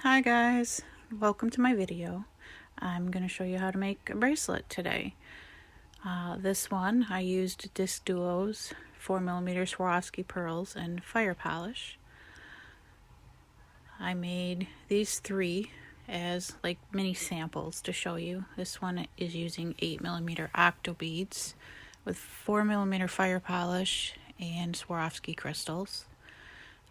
Hi guys, welcome to my video. I'm going to show you how to make a bracelet today. This one I used discduos, 4mm Swarovski pearls, and Firepolish. I made these three as like mini samples to show you. This one is using 8mm Octo beads with 4mm Firepolish and Swarovski crystals.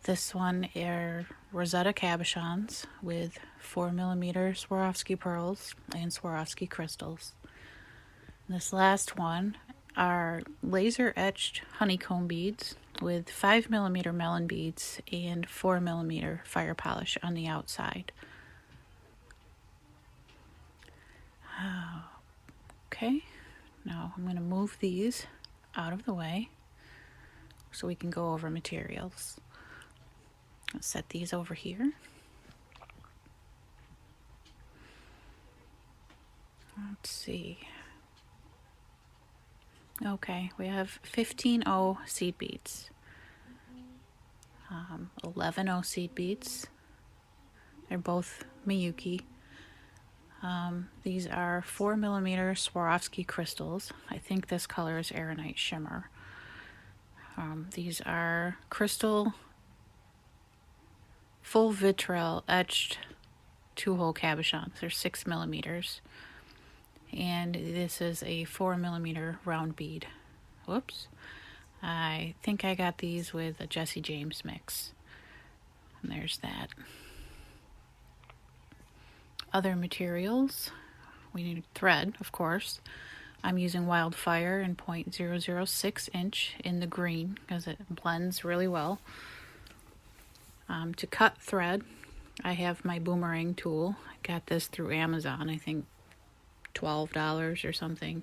This one are Rosetta cabochons with 4mm Swarovski pearls and Swarovski crystals. And this last one are laser etched honeycomb beads with 5mm melon beads and 4mm Firepolish on the outside. Okay, now I'm going to move these out of the way so we can go over materials. I'll set these over here. Let's see. Okay, we have 15O seed beads, 11O seed beads. They're both Miyuki. These are 4mm Swarovski crystals. I think this color is Aeronite Shimmer. These are crystal full vitriol etched 2-hole cabochons. They're 6mm. And this is a 4mm round bead. Whoops. I think I got these with a Jesse James mix. And there's that. Other materials. We need thread, of course. I'm using Wildfire in 0.006 inch in the green because it blends really well. To cut thread, I have my boomerang tool. I got this through Amazon, I think $12 or something.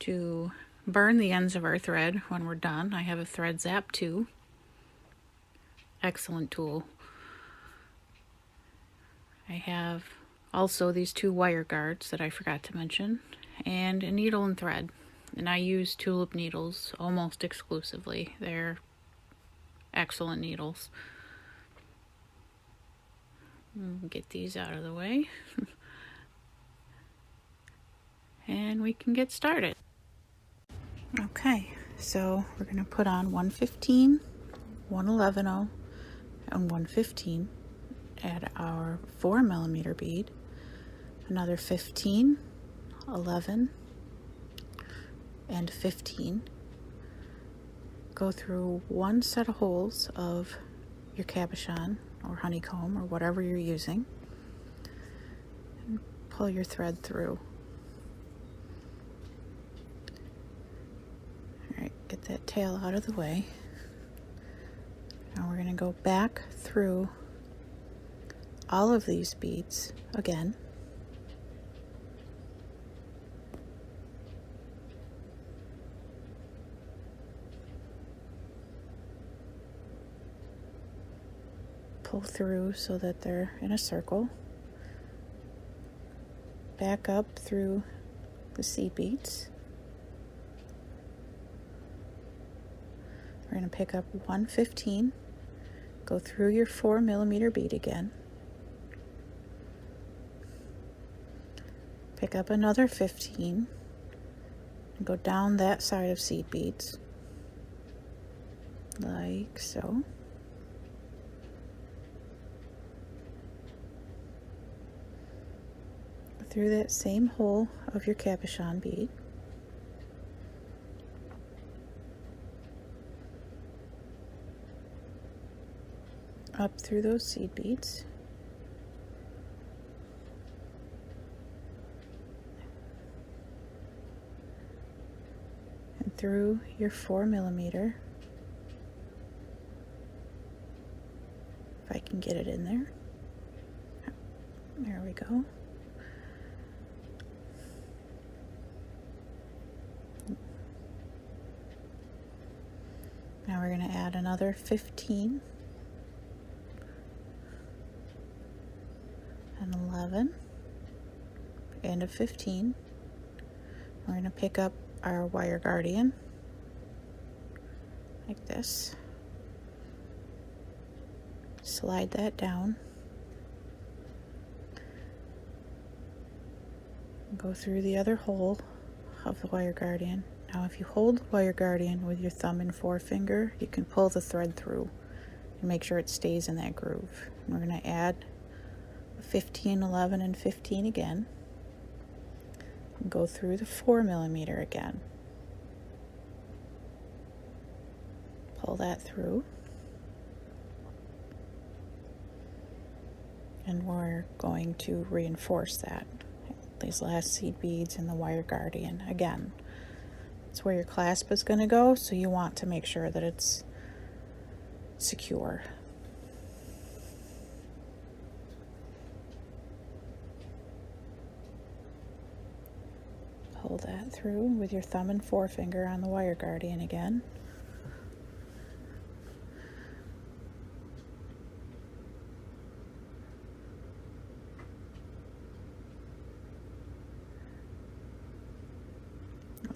To burn the ends of our thread when we're done, I have a Thread Zap 2. Excellent tool. I have also these 2 wire guards that I forgot to mention, and a needle and thread. And I use tulip needles almost exclusively. They're excellent needles. Get these out of the way. And we can get started. Okay, so we're going to put on 115, 111, and 115. Add our 4mm bead, another 15, 11, and 15. Go through one set of holes of your cabochon or honeycomb or whatever you're using, and pull your thread through. Alright, get that tail out of the way. Now we're going to go back through all of these beads again. Pull through so that they're in a circle. Back up through the seed beads. We're going to pick up 115, go through your 4mm bead again. Pick up another 15 and go down that side of seed beads, like so. Through that same hole of your cabochon bead. Up through those seed beads. And through your 4mm. If I can get it in there. There we go. Now we're going to add another 15 and 11 and a 15. We're going to pick up our wire guardian like this. slide that down. Go through the other hole of the wire guardian. Now if you hold the wire guardian with your thumb and forefinger, you can pull the thread through and make sure it stays in that groove. And we're going to add 15, 11, and 15 again. And go through the 4mm again. Pull that through. And we're going to reinforce that. These last seed beads and the wire guardian again. It's where your clasp is going to go, so you want to make sure that it's secure. Pull that through with your thumb and forefinger on the wire guardian again.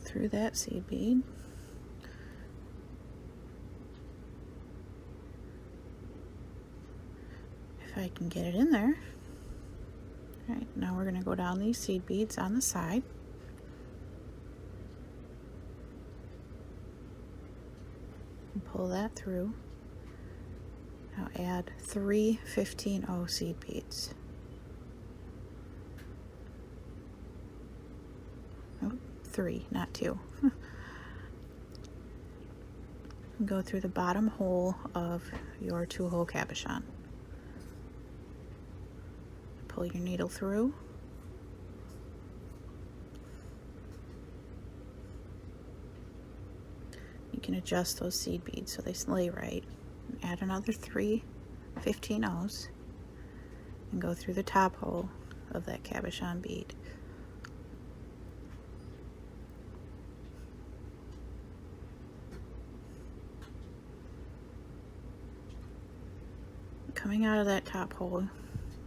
Through that seed bead. If I can get it in there. All right, now we're going to go down these seed beads on the side. And pull that through. Now add 3 15-0 seed beads. Oh, 3, not 2. Go through the bottom hole of your 2-hole cabochon. Pull your needle through. You can adjust those seed beads so they lay right. Add another 3 15-0s and go through the top hole of that cabochon bead. Coming out of that top hole,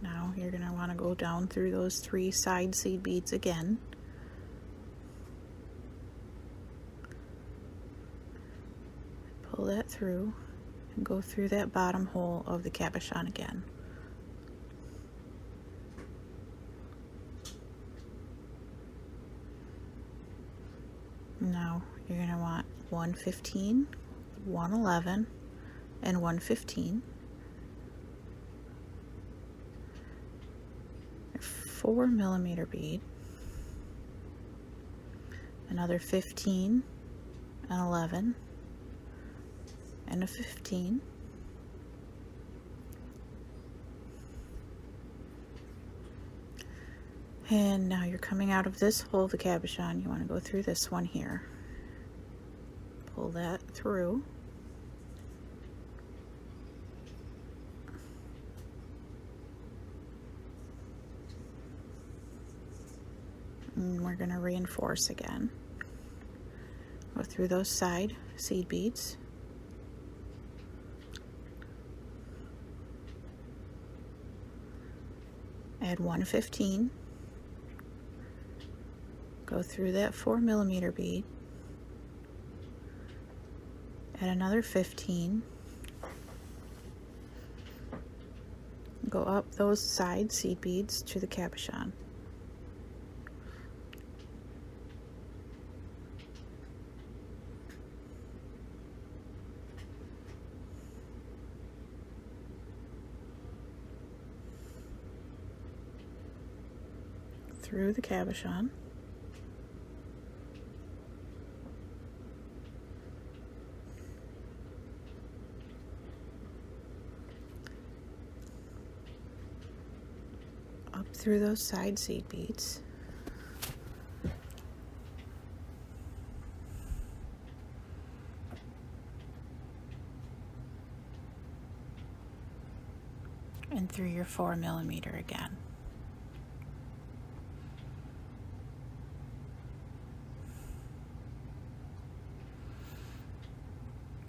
now you're going to want to go down through those 3 side seed beads again. Pull that through and go through that bottom hole of the cabochon again. Now you're going to want 115, 111, and 115. 4mm bead, another 15, an 11, and a 15. And now you're coming out of this hole of the cabochon. You want to go through this one here. Pull that through. And we're going to reinforce again. Go through those side seed beads. Add 115. Go through that 4mm bead. Add another 15. Go up those side seed beads to the cabochon. Through the cabochon. Up through those side seed beads. And through your 4mm again.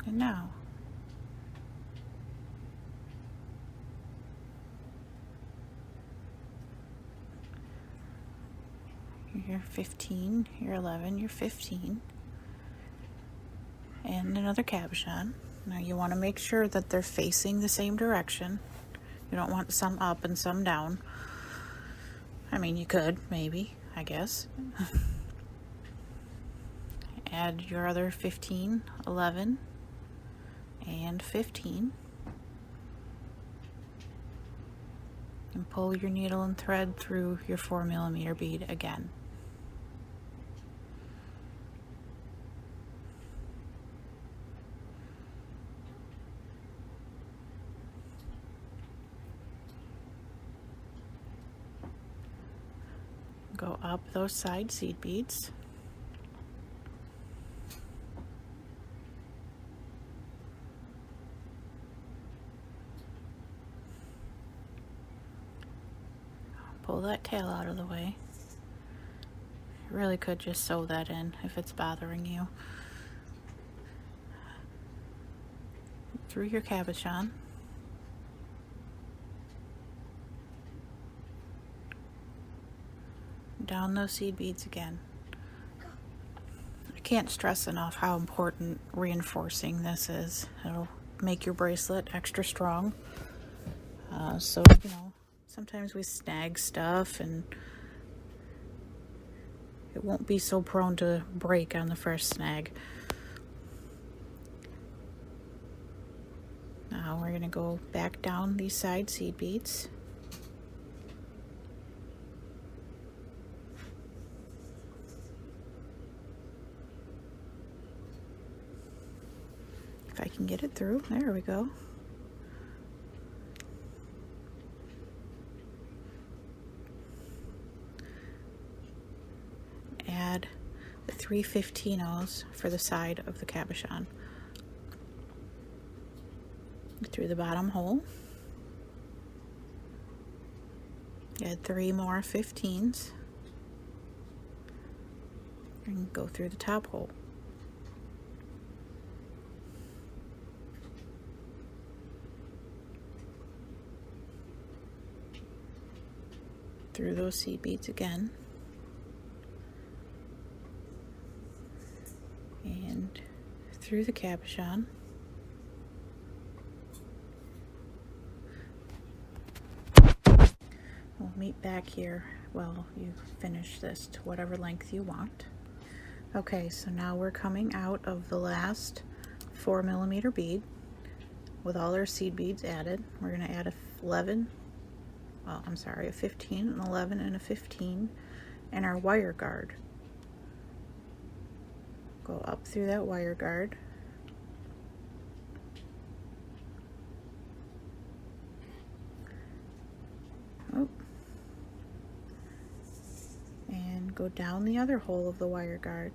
And now, you're 15, you're 11, you're 15, and another cabochon. Now you want to make sure that they're facing the same direction. You don't want some up and some down. I mean, you could, maybe, I guess. Add your other 15, 11, and 15. And pull your needle and thread through your 4mm bead again. Go up those side seed beads. Pull that tail out of the way. You really could just sew that in if it's bothering you. Through your cabochon. Down those seed beads again. I can't stress enough how important reinforcing this is. It'll make your bracelet extra strong. So, you know, sometimes we snag stuff and it won't be so prone to break on the first snag. Now we're going to go back down these side seed beads. If I can get it through, there we go. Add the 3 15-ohs for the side of the cabochon. Through the bottom hole. Add 3 more 15s. And go through the top hole. Through those seed beads again. And through the cabochon. We'll meet back here while you finish this to whatever length you want. Okay, so now we're coming out of the last 4mm bead with all our seed beads added. We're going to add a 15, an 11, and a 15, and our wire guard. Go up through that wire guard. Oh. And go down the other hole of the wire guard.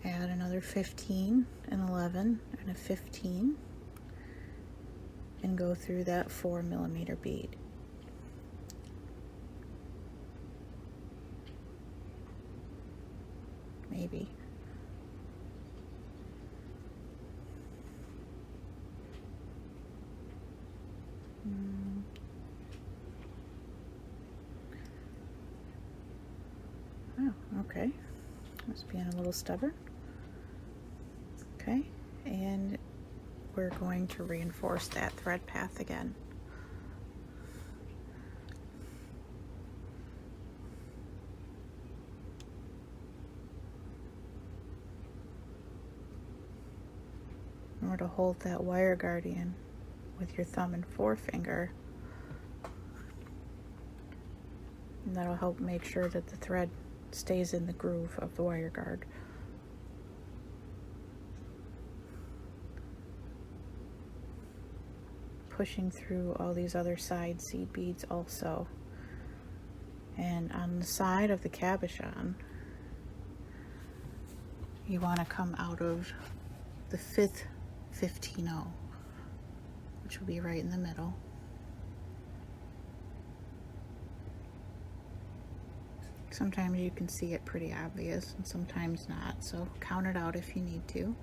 Add another 15, an 11, and a 15, and go through that 4mm bead. Maybe. Oh, okay. Must be a little stubborn. Okay, and we're going to reinforce that thread path again. Remember to hold that wire guardian with your thumb and forefinger, and that'll help make sure that the thread stays in the groove of the wire guard. Pushing through all these other side seed beads also. And on the side of the cabochon, you want to come out of the 5th 15-oh, which will be right in the middle. Sometimes you can see it pretty obvious and sometimes not, so count it out if you need to.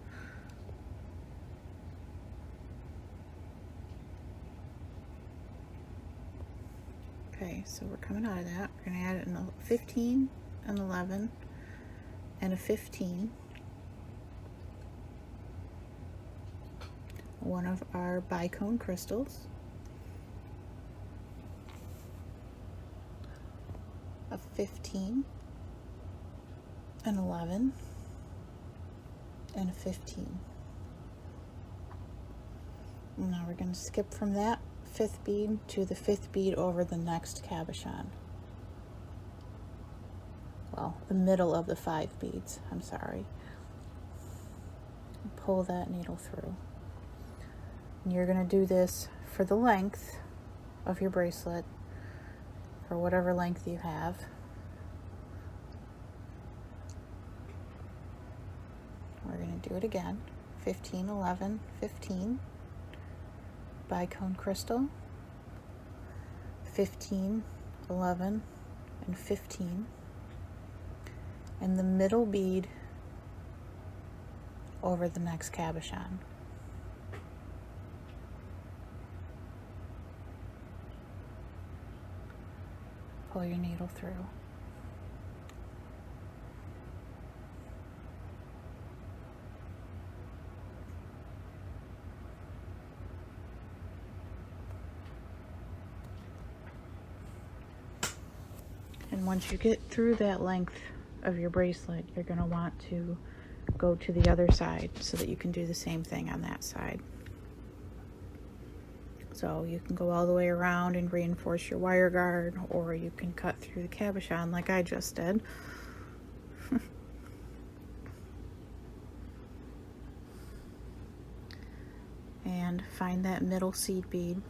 Okay, so we're coming out of that. We're going to add a 15, an 11, and a 15. one of our Bicone crystals, a 15, an 11, and a 15. Now we're going to skip from that 5th bead to the 5th bead over the next cabochon. Well, the middle of the 5 beads, I'm sorry. Pull that needle through. And you're going to do this for the length of your bracelet, for whatever length you have. We're going to do it again. 15, 11, 15. Bicone crystal. 15, 11, and 15. And the middle bead over the next cabochon. Pull your needle through. And once you get through that length of your bracelet, you're going to want to go to the other side so that you can do the same thing on that side. So you can go all the way around and reinforce your wire guard, or you can cut through the cabochon like I just did. And find that middle seed bead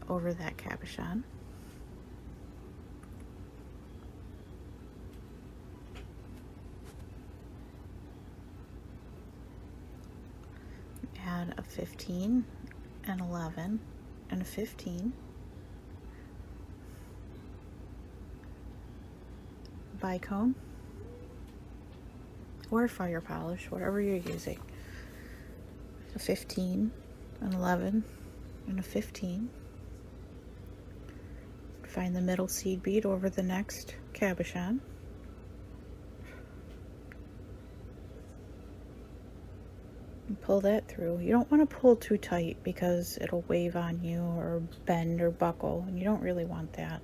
over that cabochon. Add a 15, an 11, and a 15. Bicone or fire polish, whatever you're using. A 15, an 11, and a 15. Find the middle seed bead over the next cabochon. And pull that through. You don't want to pull too tight because it'll wave on you or bend or buckle, and you don't really want that.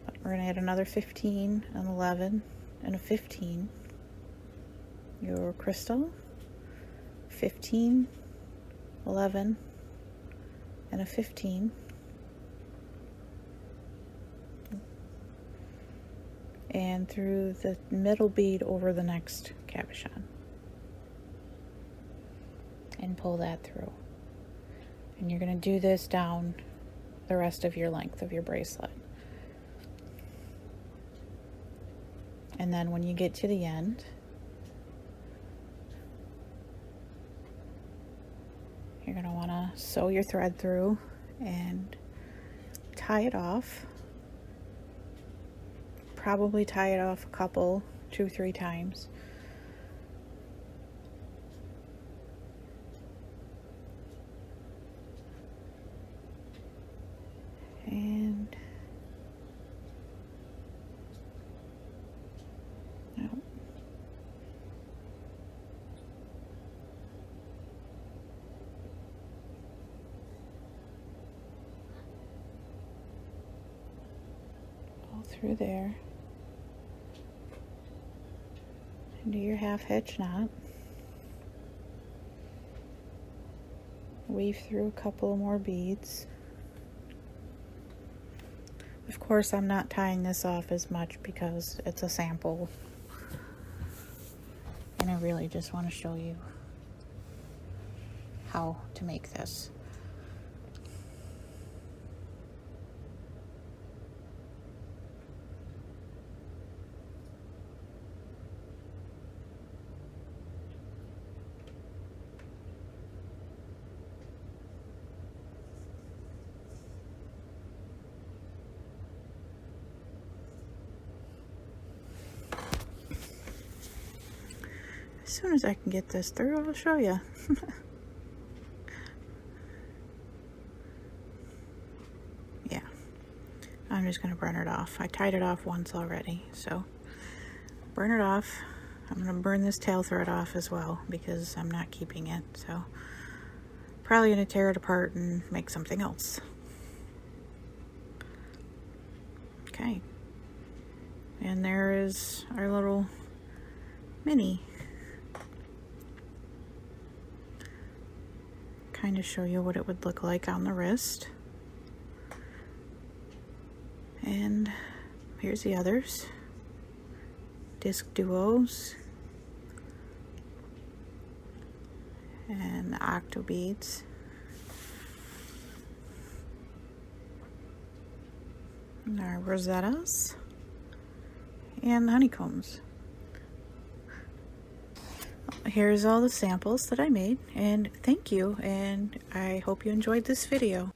But we're going to add another 15, an 11, and a 15. Your crystal. 15, 11, and a 15. And through the middle bead over the next cabochon. And pull that through. And you're going to do this down the rest of your length of your bracelet. And then when you get to the end, you're going to want to sew your thread through and tie it off. Probably tie it off a couple, 2-3 times. And no. All through there. And do your half hitch knot. Weave through a couple more beads. Of course, I'm not tying this off as much because it's a sample. And I really just want to show you how to make this. As soon as I can get this through, I'll show you. Yeah, I'm just going to burn it off. I tied it off once already, so burn it off, I'm gonna burn this tail thread off as well because I'm not keeping it, so probably gonna tear it apart and make something else. Okay, and there is our little mini. Kind of show you what it would look like on the wrist. And here's the others. Discduos and Octo beads. And our Rosettas and honeycombs. Here's all the samples that I made, and thank you, and I hope you enjoyed this video.